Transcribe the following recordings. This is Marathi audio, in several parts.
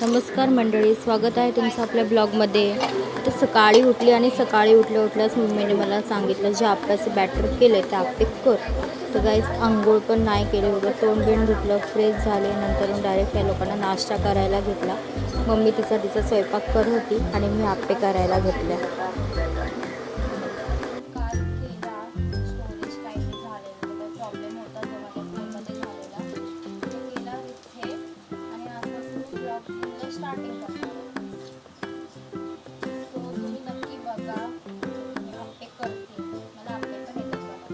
नमस्कार मंडळी, स्वागत आहे तुमचं आपल्या ब्लॉगमध्ये. तर सकाळी उठली आणि सकाळी उठल्याच मम्मीने मला सांगितलं जे आप्याचे बॅटर केले ते आप्पे कर. तर गाईस आंघोळ पण नाही केली, उद्या तोंड बिंड धुतलं, फ्रेश झाले, नंतर डायरेक्ट या लोकांना नाश्ता करायला घेतला. मम्मी तिचा स्वयंपाक करत होती आणि मी आप्पे करायला घेतल्या. स्टार्टिंग करणार सो तुम्ही नक्की बघा. मी आप्पे करते, मला आप्पे पण येतात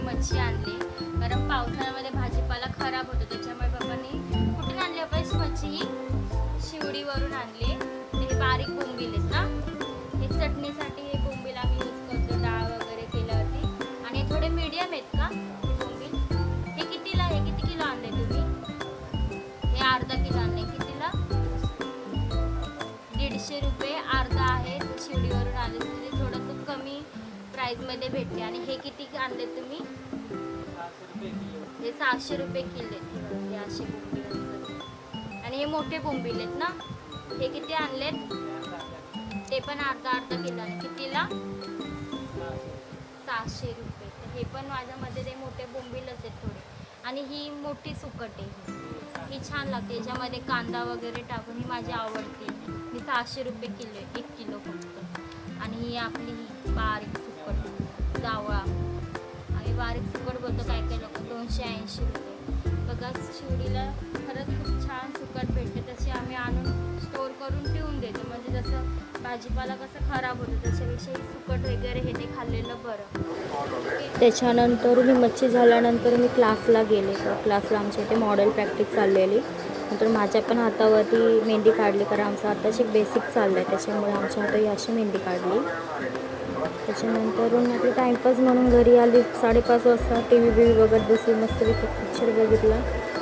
मच्छी आणली, कारण पावसाळ्यामध्ये भाजीपाला खराब होतो, त्याच्यामुळे पप्पांनी कुठून आणली आपण मच्छी? ही शिवडीवरून आणली. हे बारीक बोंबील आहेत ना, हे चटणीसाठी हे बोंबील आम्ही यूज करतो, डाळ वगैरे केल्यावरती. आणि थोडे मीडियम आहेत का हे बोंबील? हे कितीला, हे किती किलो आणले तुम्ही? हे अर्धा किलो आणले. कितीला? 150 रुपये अर्धा आहे. शिवडीवरून आले ते थोडंसं कमी प्राईजमध्ये भेटते. आणि हे किती आणले तुम्ही? हे 600 रुपये किलो आहेत. हे असे बोंबील असतात. आणि हे मोठे बोंबील आहेत ना, हे किती आणलेत? ते पण अर्धा किलो आहे. कितीला? 600 रुपये. तर हे पण माझ्यामध्ये ते मोठे बोंबीलच आहेत थोडे. आणि ही मोठी सुकट आहे, ही छान लागते, याच्यामध्ये कांदा वगैरे टाकून, ही माझी आवडते. ही 600 रुपये किलो आहे, 1 किलो फक्त. आणि ही आपली ही बारीक सुकट जावळा, आम्ही बारीक सुकट बोलतो काय काय लोक, 280 रुपये. बघा शिवडीला खरंच खूप छान सुकट भेटते, तशी आम्ही आणून स्टोर करून ठेवून देतो. म्हणजे जसं भाजीपाला कसं खराब होतं त्याच्यापेक्षा ही सुकट वगैरे हे ते खाल्लेलं बरं. त्याच्यानंतर मी मच्छी झाल्यानंतर मी क्लासला गेले. तर क्लासला आमच्या इथे मॉडेल प्रॅक्टिस चाललेली. नंतर माझ्या पण हातावरती मेहंदी काढली, कारण आमचं आताच एक बेसिक चाललं आहे, त्याच्यामुळे आमच्या हाताही अशी मेहंदी काढली. त्याच्यानंतर आपली टाईमपास म्हणून घरी आली 5:30 वाजता. टी व्ही बघत बसली, मस्त पिक्चर बघितला.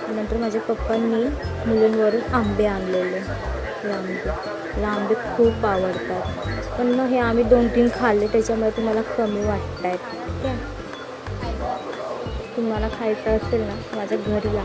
नंतर माझ्या पप्पांनी मुलींवरून आंबे आणलेले. हे आंबे खूप आवडतात, पण हे आम्ही 2-3 खाल्ले, त्याच्यामुळे तुम्हाला कमी वाटत आहेत. ठीक आहे, तुम्हाला खायचं असेल ना माझ्या घरी या.